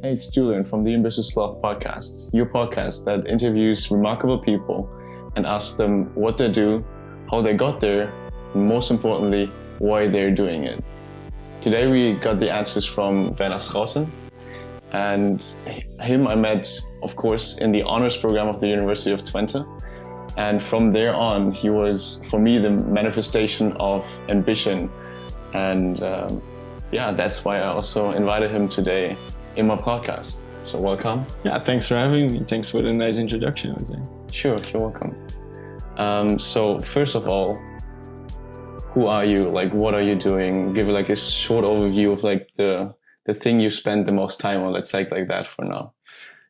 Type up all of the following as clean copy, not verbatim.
Hey, it's Julian from the Ambitious Sloth podcast, your podcast that interviews remarkable people and asks them what they do, how they got there, and most importantly, why they're doing it. Today we got the answers from Werner Schouten, and him I met, of course, in the honors program of the University of Twente. And from there on, he was, for me, the manifestation of ambition. And that's why I also invited him today in my podcast. So welcome. Yeah, thanks for having me. Thanks for the nice introduction, I would say. Sure, you're welcome. So first of all, who are you? Like, what are you doing? Give like a short overview of like the thing you spend the most time on. Let's say like that for now.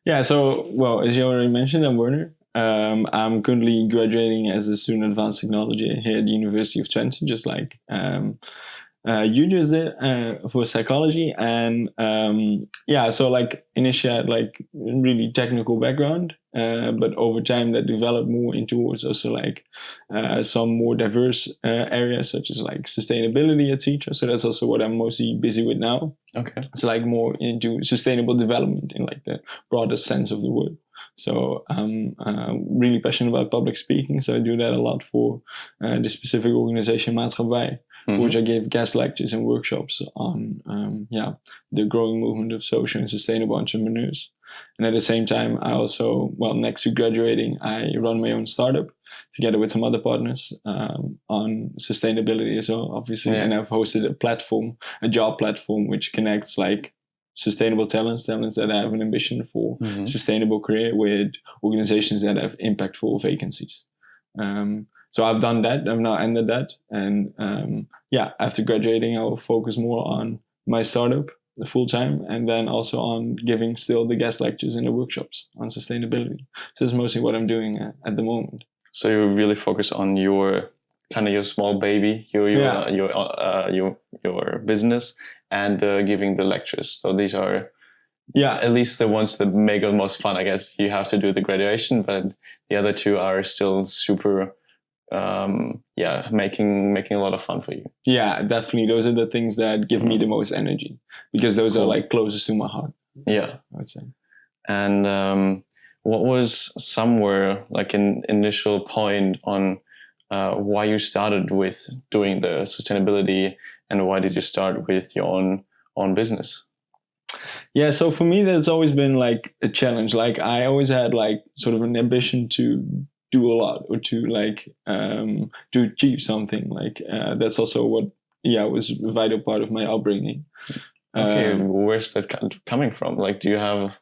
Yeah, so, well, as you already mentioned, I'm Werner. I'm currently graduating as a student of advanced technology here at the University of Twente, just like you just did for psychology. And so like initially I had like really technical background, but over time that developed more into towards also like some more diverse areas such as like sustainability, etc. So that's also what I'm mostly busy with now. Okay. It's like more into sustainable development in like the broadest sense of the word. So I'm really passionate about public speaking. So I do that a lot for the specific organization Maatschappij, which I gave guest lectures and workshops on the growing movement of social and sustainable entrepreneurs. And at the same time, I also, next to graduating, I run my own startup together with some other partners on sustainability as well, obviously. Yeah. And I've hosted a job platform, which connects like sustainable talents that have an ambition for sustainable career with organizations that have impactful vacancies. So I've done that. I've now ended that. And after graduating, I will focus more on my startup full time and then also on giving still the guest lectures and the workshops on sustainability. So that's mostly what I'm doing at the moment. So you really focus on your small baby, your business, and giving the lectures. So these are at least the ones that make the most fun. I guess you have to do the graduation, but the other two are still super making a lot of fun for you. Yeah, definitely. Those are the things that give me the most energy because those are like closest to my heart. Yeah, I would say. And what was somewhere like an initial point on why you started with doing the sustainability, and why did you start with your own business? Yeah, so for me, that's always been like a challenge. Like I always had like sort of an ambition to do a lot or to like to achieve something. Like that's also what was a vital part of my upbringing. Okay, where's that coming from? Like, do you have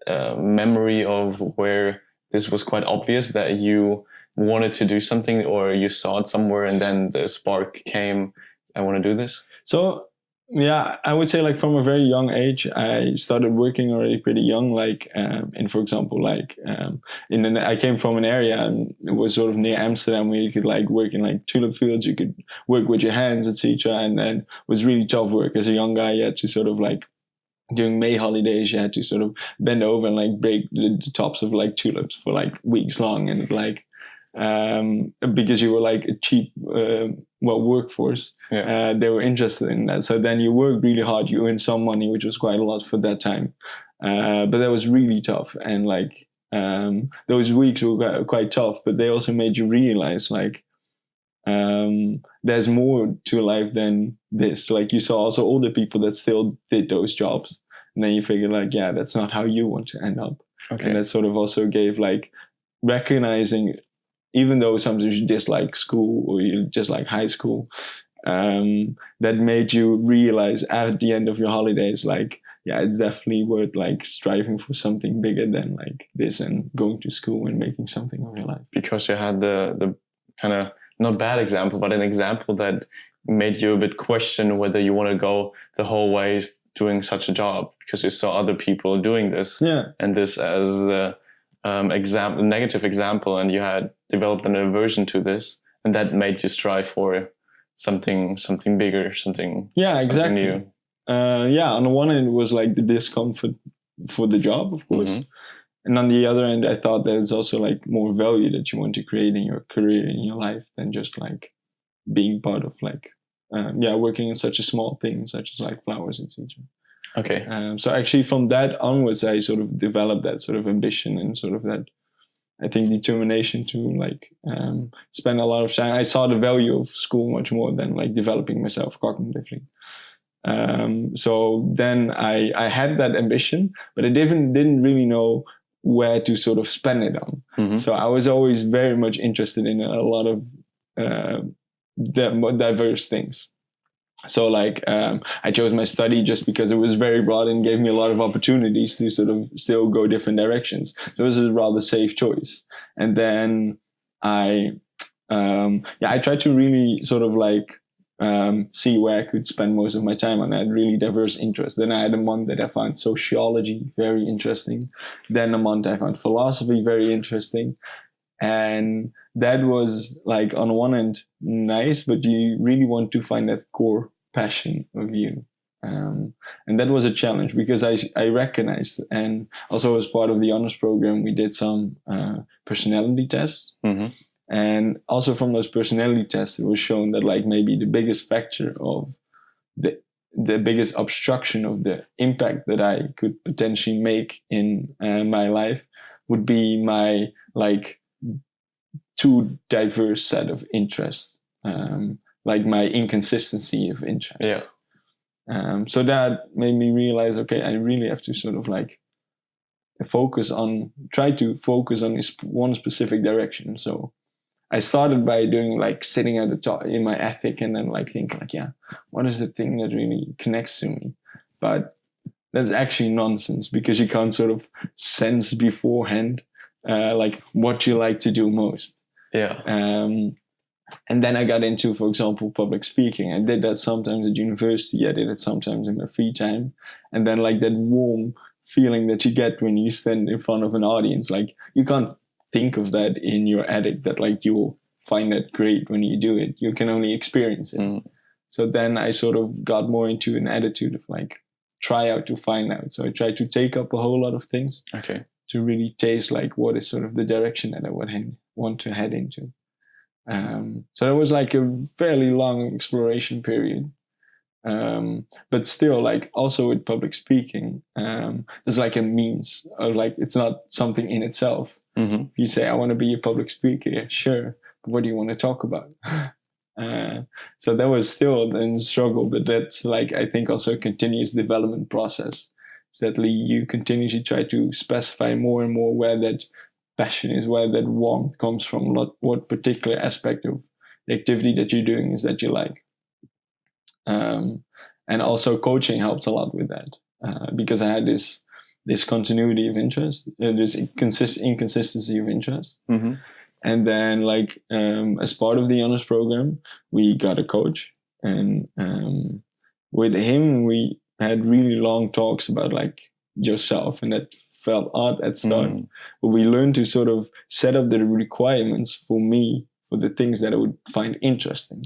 a memory of where this was quite obvious that you wanted to do something, or you saw it somewhere and then the spark came, I want to do this? So yeah, I would say like from a very young age, I started working already pretty young. Like, and for example, like I came from an area and it was sort of near Amsterdam where you could like work in like tulip fields, you could work with your hands, etc. And then it was really tough work. As a young guy, you had to sort of like during May holidays, you had to sort of bend over and like break the tops of like tulips for like weeks long, and like because you were like a cheap workforce, they were interested in that. So then you worked really hard, you earned some money, which was quite a lot for that time, but that was really tough. And like those weeks were quite tough, but they also made you realize like there's more to life than this. Like you saw also older people that still did those jobs, and then you figure like, that's not how you want to end up. And that sort of also gave like recognizing, even though sometimes you dislike school or you just like high school, that made you realize at the end of your holidays, like, it's definitely worth like striving for something bigger than like this and going to school and making something of your life. Because you had the kind of, not bad example, but an example that made you a bit question whether you want to go the whole way doing such a job, because you saw other people doing this. And this as the negative example, and you had developed an aversion to this, and that made you strive for something bigger, something new. On the one hand, it was like the discomfort for the job, of course, and on the other end, I thought there's also like more value that you want to create in your career, in your life, than just like being part of like working in such a small thing, such as like flowers, etc. Okay. So actually from that onwards, I sort of developed that sort of ambition and sort of that, I think, determination to like spend a lot of time. I saw the value of school much more than like developing myself cognitively. So then I had that ambition, but I didn't really know where to sort of spend it on. Mm-hmm. So I was always very much interested in a lot of diverse things. So like I chose my study just because it was very broad and gave me a lot of opportunities to sort of still go different directions. So it was a rather safe choice. And then I tried to really sort of like see where I could spend most of my time on. I had really diverse interests. Then I had a month that I found sociology very interesting. Then a month I found philosophy very interesting. And that was like on one end nice, but you really want to find that core passion of you. And that was a challenge because I recognized, and also as part of the honors program, we did some personality tests. Mm-hmm. And also from those personality tests, it was shown that like maybe the biggest factor of the biggest obstruction of the impact that I could potentially make in my life would be my like too diverse set of interests, like my inconsistency of interest. Yeah. So that made me realize, okay, I really have to sort of like try to focus on this one specific direction. So I started by doing like sitting at the top in my ethic and then like think like, yeah, what is the thing that really connects to me? But that's actually nonsense because you can't sort of sense beforehand like what you like to do most. Yeah. And then I got into, for example, public speaking. I did that sometimes at university. I did it sometimes in my free time. And then like that warm feeling that you get when you stand in front of an audience, like you can't think of that in your ethic that like you'll find that great when you do it. You can only experience it. Mm. So then I sort of got more into an attitude of like try out to find out. So I tried to take up a whole lot of things. Okay. To really taste like what is sort of the direction that I would want to head into. So it was like a fairly long exploration period. But still, like also with public speaking, there's like a means of like, it's not something in itself. Mm-hmm. If you say, I want to be a public speaker, yeah, sure. But what do you want to talk about? So that was still a struggle, but that's like, I think also a continuous development process. Sadly, you continuously try to specify more and more where that passion is, where that warmth comes from, what particular aspect of the activity that you're doing is that you like. And also coaching helped a lot with that because I had this continuity of interest, this inconsistency of interest. Mm-hmm. And then like as part of the honors program, we got a coach, and with him we had really long talks about like yourself, and that felt odd at start. But we learned to sort of set up the requirements for me for the things that I would find interesting.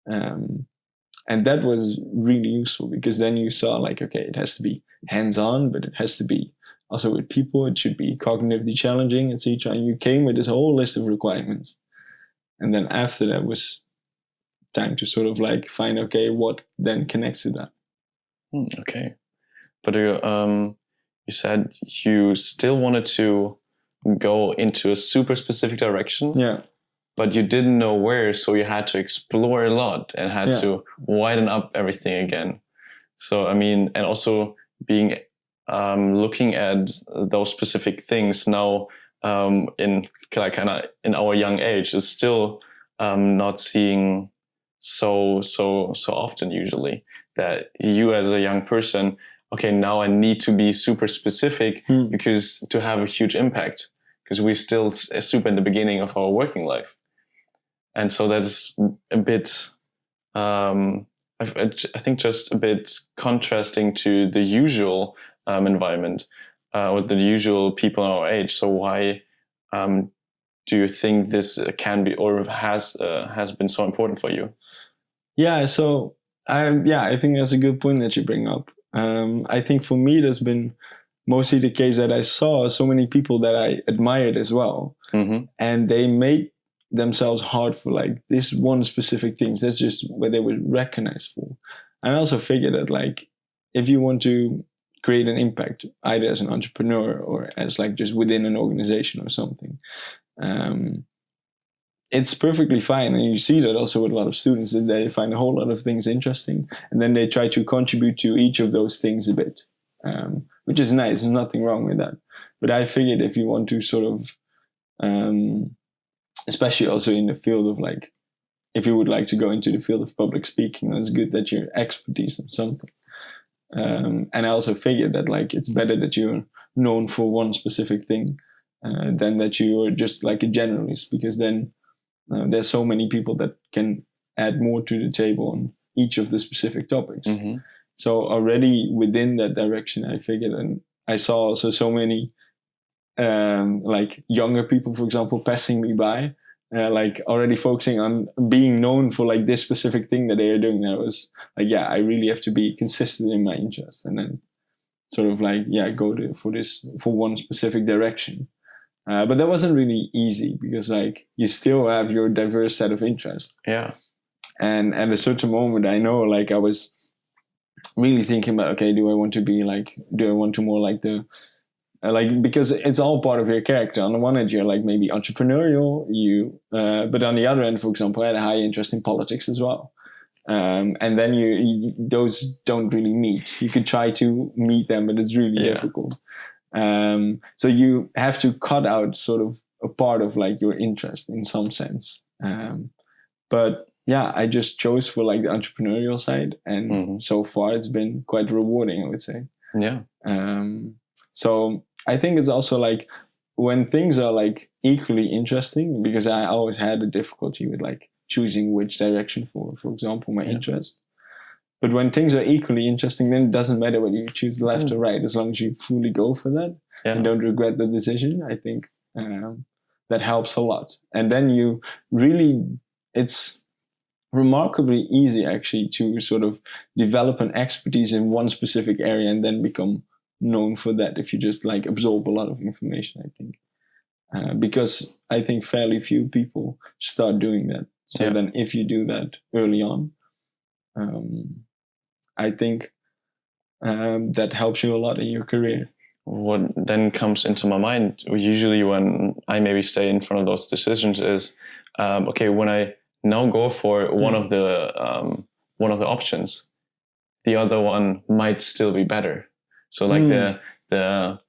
And that was really useful because then you saw like, okay, it has to be hands-on, but it has to be also with people. It should be cognitively challenging, etc. And you came with this whole list of requirements. And then after that was time to sort of like find, okay, what then connects to that. Okay. But you said you still wanted to go into a super specific direction. Yeah. But you didn't know where, so you had to explore a lot and had to widen up everything again. So, I mean, and also being looking at those specific things now in kind of in our young age is still not seeing so often usually, that you as a young person, okay, now I need to be super specific because to have a huge impact, because we're still super in the beginning of our working life. And so that's a bit, I think just a bit contrasting to the usual environment with the usual people our age. So why do you think this can be or has been so important for you? Yeah, so I think that's a good point that you bring up. I think for me, that's been mostly the case that I saw so many people that I admired as well. Mm-hmm. And they made themselves hard for like this one specific things. That's just what they were recognized for. And I also figured that like if you want to create an impact, either as an entrepreneur or as like just within an organization or something, it's perfectly fine. And you see that also with a lot of students, that they find a whole lot of things interesting, and then they try to contribute to each of those things a bit, which is nice. There's nothing wrong with that. But I figured if you want to sort of, especially also in the field of like, if you would like to go into the field of public speaking, it's good that you're expertise in something. And I also figured that like it's better that you're known for one specific thing than that you're just like a generalist, because then there's so many people that can add more to the table on each of the specific topics. Mm-hmm. So already within that direction, I figured, and I saw also so many like younger people, for example, passing me by, like already focusing on being known for like this specific thing that they are doing. I was like, yeah, I really have to be consistent in my interest, and then sort of like, yeah, go for one specific direction. But that wasn't really easy, because like you still have your diverse set of interests. Yeah. And at a certain moment, I know like I was really thinking about, okay, do I want to more like the, like, because it's all part of your character. On the one hand, you're like maybe entrepreneurial, but on the other end, for example, I had a high interest in politics as well. And then those don't really meet. You could try to meet them, but it's really difficult. So you have to cut out sort of a part of like your interest in some sense. But yeah, I just chose for like the entrepreneurial side, and so far it's been quite rewarding, I would say. Yeah. So I think it's also like when things are like equally interesting, because I always had a difficulty with like choosing which direction for example, my interest. But when things are equally interesting, then it doesn't matter whether you choose left or right, as long as you fully go for that and don't regret the decision. I think that helps a lot. And then it's remarkably easy actually to sort of develop an expertise in one specific area and then become known for that, if you just like absorb a lot of information, I think. Because I think fairly few people start doing that. So then if you do that early on, I think that helps you a lot in your career. What then comes into my mind, usually when I maybe stay in front of those decisions, is okay, when I now go for one of the options, the other one might still be better. So like the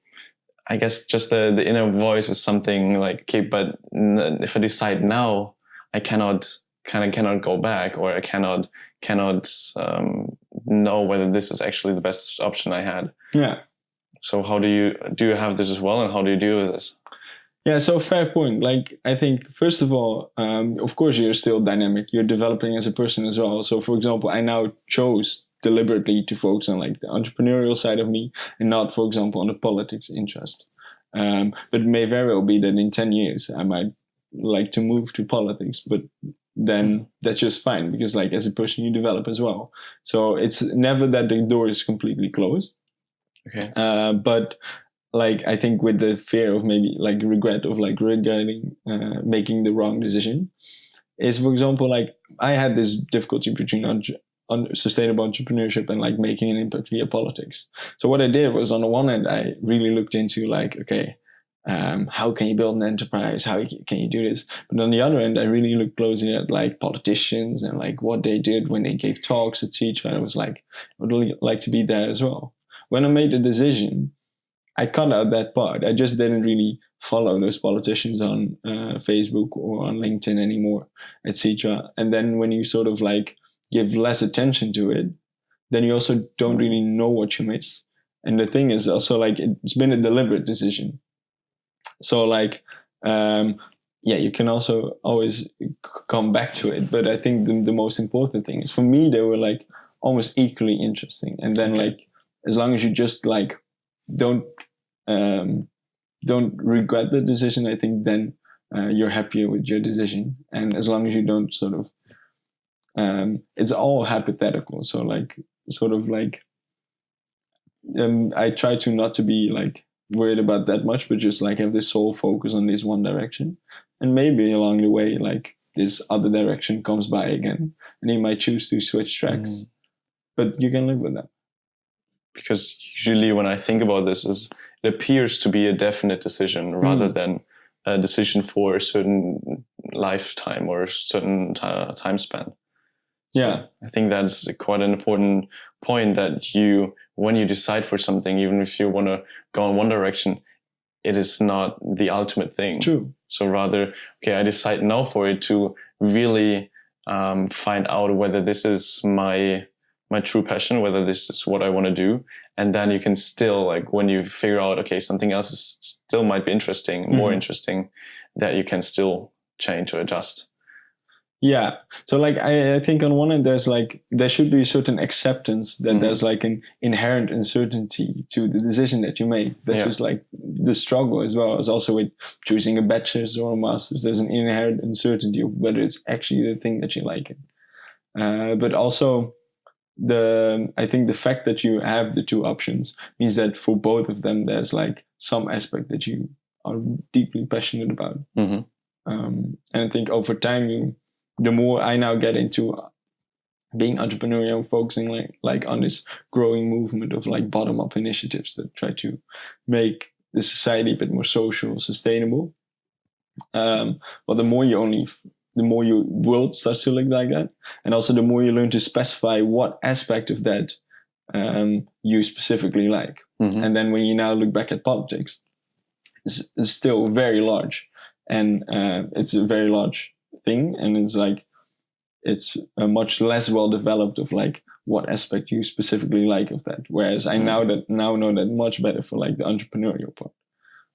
I guess just the inner voice is something like, okay, but if I decide now, I cannot go back, or I cannot know whether this is actually the best option I had. Yeah. So how do you have this as well, and how do you deal with this? Yeah, so fair point. Like, I think, first of all, of course, you're still dynamic. You're developing as a person as well. So, for example, I now chose deliberately to focus on like the entrepreneurial side of me and not, for example, on the politics interest. But it may very well be that in 10 years, I might like to move to politics, but then that's just fine, because like as a person, you develop as well. So it's never that the door is completely closed. Okay. But like, I think with the fear of maybe like regretting making the wrong decision is, for example, like I had this difficulty between sustainable entrepreneurship and like making an impact via politics. So what I did was, on the one hand, I really looked into like, okay, how can you build an enterprise? How can you do this? But on the other end, I really looked closely at like politicians and like what they did when they gave talks, etc. And I was like, I would really like to be there as well. When I made the decision, I cut out that part. I just didn't really follow those politicians on Facebook or on LinkedIn anymore, etc. And then when you sort of like give less attention to it, then you also don't really know what you miss. And the thing is also like, it's been a deliberate decision. So like, you can also always come back to it. But I think the most important thing is, for me, they were like almost equally interesting. And then like, as long as you just like don't regret the decision, I think then you're happier with your decision. And as long as you don't sort of, it's all hypothetical. So like, sort of like, I try to not to be like worried about that much, but just like have this sole focus on this one direction. And maybe along the way, like this other direction comes by again, and you might choose to switch tracks, but you can live with that. because usually when I think about this, it appears to be a definite decision rather than a decision for a certain lifetime or a certain time span. So I think that's quite an important point, that when you decide for something, even if you want to go in one direction, it is not the ultimate thing. True. So rather, okay, I decide now for it to really find out whether this is my true passion, whether this is what I want to do. And then you can still, like, when you figure out, okay, something else is still might be interesting, more interesting, that you can still change or adjust. Yeah. So like, I think on one end, there should be a certain acceptance that there's like an inherent uncertainty to the decision that you make. That's just like the struggle as well as also with choosing a bachelor's or a master's. There's an inherent uncertainty of whether it's actually the thing that you like it. But also I think the fact that you have the two options means that for both of them, there's like some aspect that you are deeply passionate about. And I think over time, the more I now get into being entrepreneurial, focusing like on this growing movement of like bottom-up initiatives that try to make the society a bit more social, sustainable. Well, the more your world starts to look like that, and also the more you learn to specify what aspect of that you specifically like. And then when you now look back at politics, it's still very large, and it's a very large thing, and it's much less well developed of like what aspect you specifically like of that. Whereas I now know that much better for like the entrepreneurial part.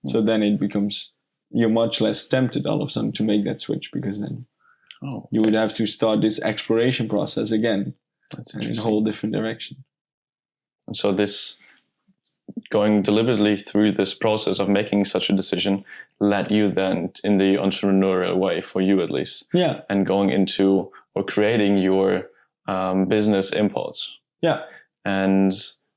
So then it becomes, you're much less tempted all of a sudden to make that switch, because then you would have to start this exploration process again. That's in a whole different direction. And so this going deliberately through this process of making such a decision led you then in the entrepreneurial way, for you at least. Yeah. And going into or creating your business Impulse. Yeah. And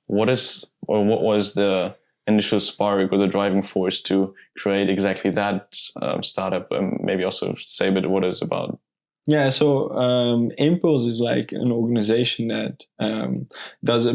what was the initial spark or the driving force to create exactly that startup, and maybe also say a bit what it's about? Yeah, so Impulse is like an organization that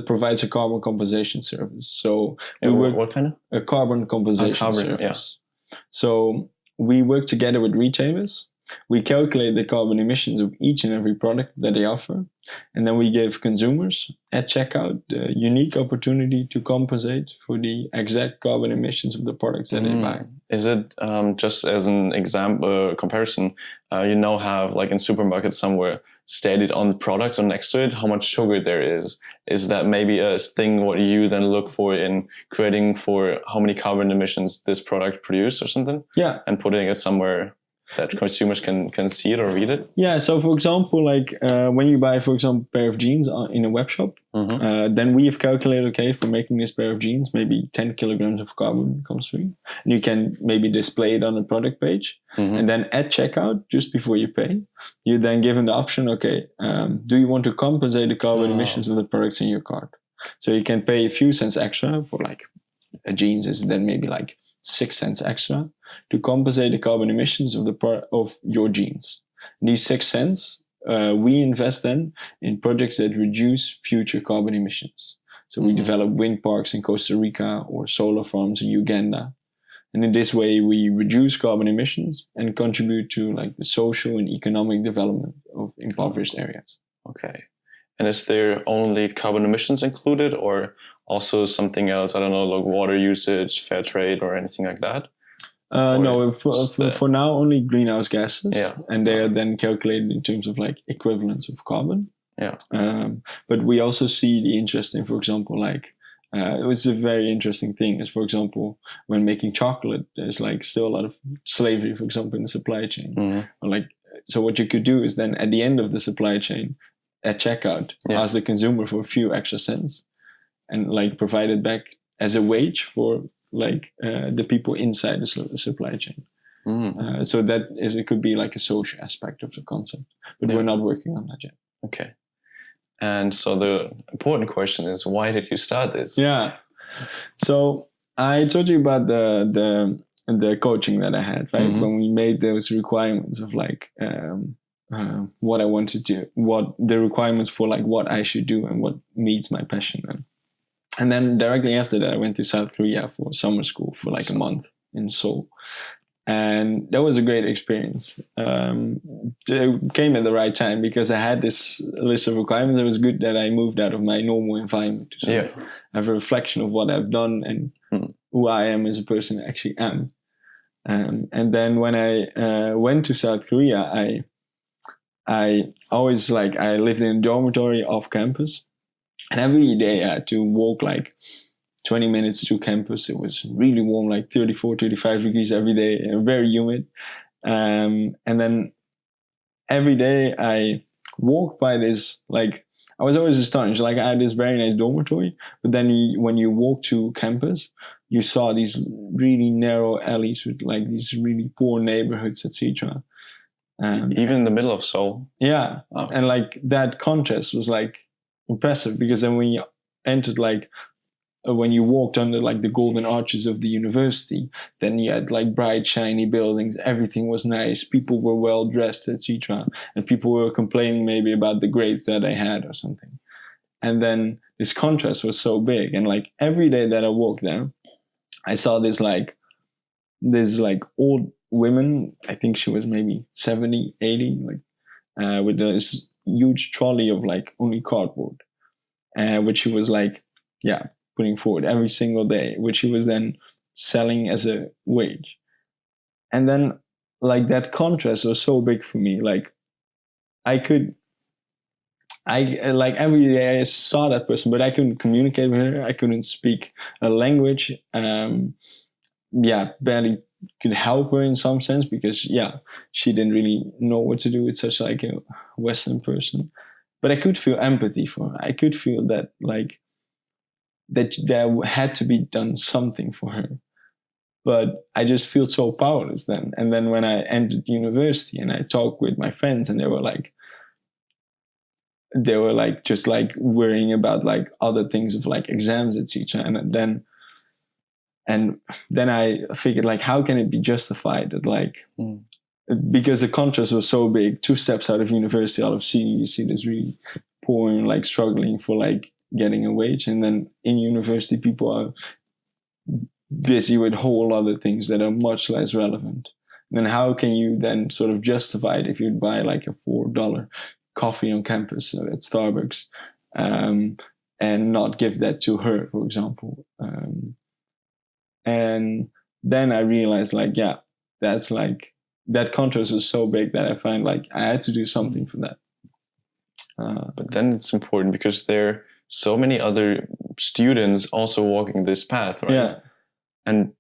provides a carbon compensation service. So what kind of? A carbon compensation service. Yeah. So we work together with retailers. We calculate the carbon emissions of each and every product that they offer. And then we give consumers at checkout the unique opportunity to compensate for the exact carbon emissions of the products that they buy. Is it just as an example, comparison, you now have like in supermarkets somewhere stated on the product or next to it how much sugar there is? Is that maybe a thing what you then look for in creating for how many carbon emissions this product produced or something? Yeah. And putting it somewhere that consumers can see it or read it? Yeah. So, for example, like when you buy, for example, a pair of jeans in a web shop, then we have calculated, okay, for making this pair of jeans, maybe 10 kilograms of carbon comes free. And you can maybe display it on the product page. And then at checkout, just before you pay, you then give them the option, okay, do you want to compensate the carbon emissions of the products in your cart? So you can pay a few cents extra for like a jeans is then maybe like 6 cents extra to compensate the carbon emissions of your jeans. And these 6 cents we invest then in projects that reduce future carbon emissions. So we develop wind parks in Costa Rica or solar farms in Uganda. And in this way, we reduce carbon emissions and contribute to like the social and economic development of impoverished areas. Okay. And is there only carbon emissions included, or also something else? I don't know, like water usage, fair trade, or anything like that? No, for now, only greenhouse gases. Yeah. And they are then calculated in terms of like equivalents of carbon. Yeah. But we also see the interest in, for example, like, it's a very interesting thing is, for example, when making chocolate, there's like still a lot of slavery, for example, in the supply chain. Or like, so what you could do is then at the end of the supply chain, at checkout, ask the consumer for a few extra cents and like provide it back as a wage for like the people inside the supply chain. So that it could be like a social aspect of the concept, but we're not working on that yet. Okay. And so the important question is, why did you start this? Yeah. So I told you about the coaching that I had, right? When we made those requirements of like what I want to do, what the requirements for like what I should do and what meets my passion. And then directly after that, I went to South Korea for summer school for like a month in Seoul. And that was a great experience. It came at the right time because I had this list of requirements. It was good that I moved out of my normal environment to sort of have a reflection of what I've done and who I am as a person actually am. And then when I went to South Korea, I always I lived in a dormitory off campus. And every day I had to walk like 20 minutes to campus. It was really warm, like 34, 35 degrees every day, and very humid. And then every day I walked by this, I was always astonished. I had this very nice dormitory, but then when you walk to campus, you saw these really narrow alleys with these really poor neighborhoods, etc. Even in the middle of Seoul? Yeah. Oh. And that contrast was impressive, because then when you entered when you walked under the golden arches of the university, then you had bright, shiny buildings. Everything was nice. People were well dressed, etc. And people were complaining maybe about the grades that they had or something. And then this contrast was so big. And every day that I walked there, I saw this old woman. I think she was maybe 70, 80, with this huge trolley of only cardboard, which she was putting forward every single day, which she was then selling as a wage. And then that contrast was so big for me. Every day I saw that person, but I couldn't communicate with her. I couldn't speak a language. Barely could help her in some sense, because she didn't really know what to do with such a Western person. But I could feel empathy for her. I could feel that that there had to be done something for her. But I just feel so powerless then. And then when I entered university and I talked with my friends, and they were just worrying about other things of exams, etc. And then I figured how can it be justified that because the contrast was so big. 2 steps out of university, out of CU, you see this really poor and struggling for getting a wage, and then in university people are busy with whole other things that are much less relevant. And then how can you then sort of justify it if you'd buy a $4 coffee on campus at Starbucks, and not give that to her, for example? And then I realized that's that contrast was so big that I find I had to do something for that. But then it's important because there are so many other students also walking this path, right? Yeah. And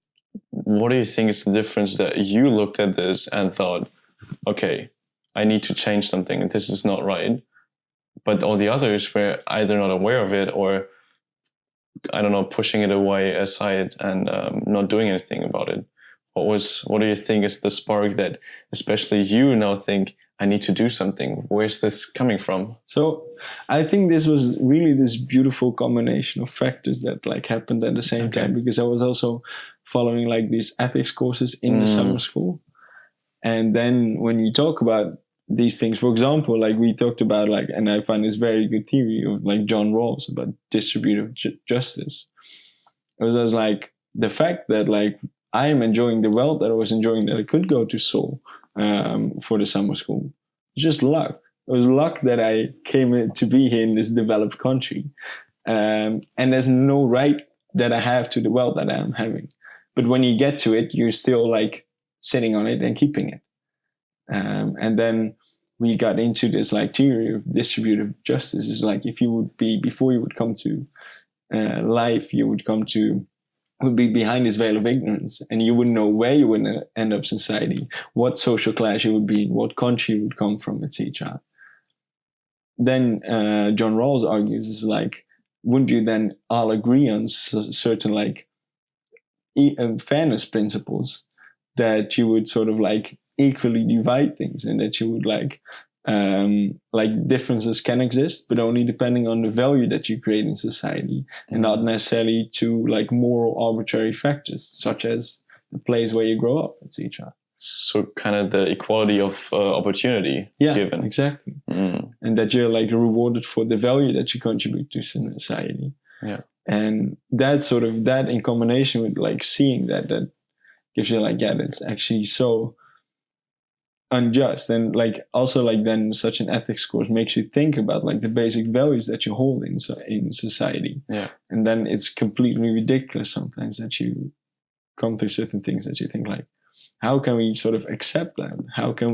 what do you think is the difference that you looked at this and thought, okay, I need to change something, this is not right, but all the others were either not aware of it or, I don't know, pushing it away aside and not doing anything about it? What do you think is the spark that especially you now think, I need to do something? Where's this coming from? So I think this was really this beautiful combination of factors that happened at the same time, because I was also following these ethics courses in the summer school. And then when you talk about these things, for example, we talked about and I find this very good theory of John Rawls about distributive justice. It was the fact that I am enjoying the wealth that I was enjoying, that I could go to Seoul for the summer school. It's just luck. It was luck that I came to be here in this developed country. And there's no right that I have to the wealth that I'm having. But when you get to it, you're still sitting on it and keeping it. And then we got into this theory of distributive justice. Is if you would be, before you would come to life, you would be behind this veil of ignorance, and you wouldn't know where you would end up society, what social class you would be in, what country you would come from, etc. Then John Rawls argues is wouldn't you then all agree on certain fairness principles, that you would sort of equally divide things, and that you would differences can exist, but only depending on the value that you create in society, and not necessarily to moral arbitrary factors such as the place where you grow up, etc. So kind of the equality of opportunity given. Exactly. And that you're rewarded for the value that you contribute to society. Yeah. And that in combination with like seeing that gives you like, yeah, that's actually so unjust. And like also like then such an ethics course makes you think about like the basic values that you hold in society. Yeah. And then it's completely ridiculous sometimes that you come to certain things that you think like, how can we sort of accept that? How can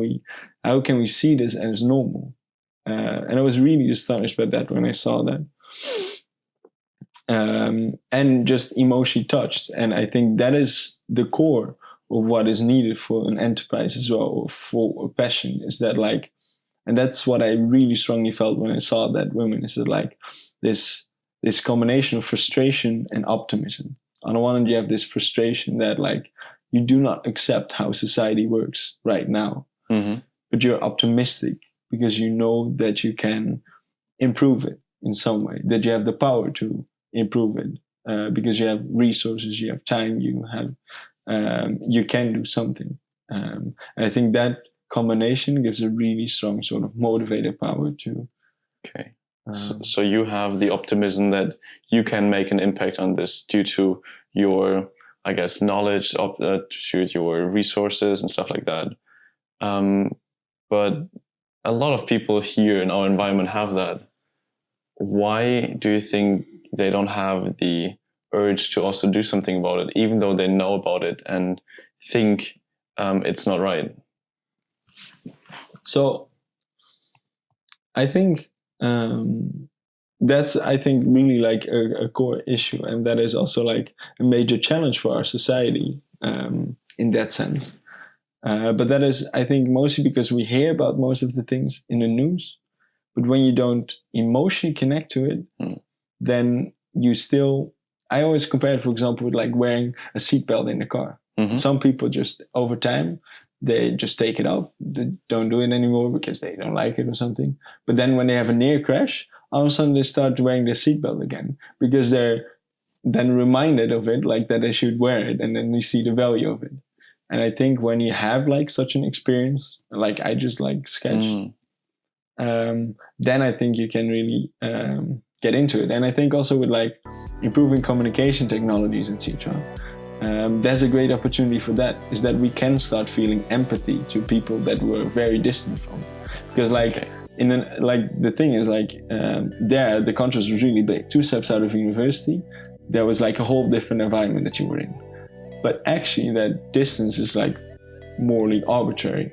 we see this as normal? And I was really astonished by that when I saw that. And just emotionally touched. And I think that is the core of what is needed for an enterprise as well, or for a passion, is that like, and that's what I really strongly felt when I saw that women, is that like this combination of frustration and optimism. On the one hand, you have this frustration that like you do not accept how society works right now, but you're optimistic because you know that you can improve it in some way, that you have the power to improve it, because you have resources, you have time, you can do something. And I think that combination gives a really strong sort of motivator power to. Okay. So you have the optimism that you can make an impact on this due to your, I guess, knowledge, to your resources and stuff like that. But a lot of people here in our environment have that. Why do you think they don't have the urge to also do something about it, even though they know about it and think it's not right? So I think that's, I think, really like a core issue, and that is also like a major challenge for our society in that sense. But that is, I think, mostly because we hear about most of the things in the news, but when you don't emotionally connect to it, then you still, I always compare it, for example, with like wearing a seatbelt in the car. Some people just, over time, they just take it off. They don't do it anymore because they don't like it or something. But then when they have a near crash, all of a sudden they start wearing their seatbelt again because they're then reminded of it, like that they should wear it, and then you see the value of it. And I think when you have like such an experience, like I just like sketch, then I think you can really get into it. And I think also with like improving communication technologies, etc., there's a great opportunity for that, is that we can start feeling empathy to people that we're very distant from. Because like, the thing is like, there, the contrast was really big. 2 steps out of university, there was like a whole different environment that you were in. But actually that distance is like morally arbitrary.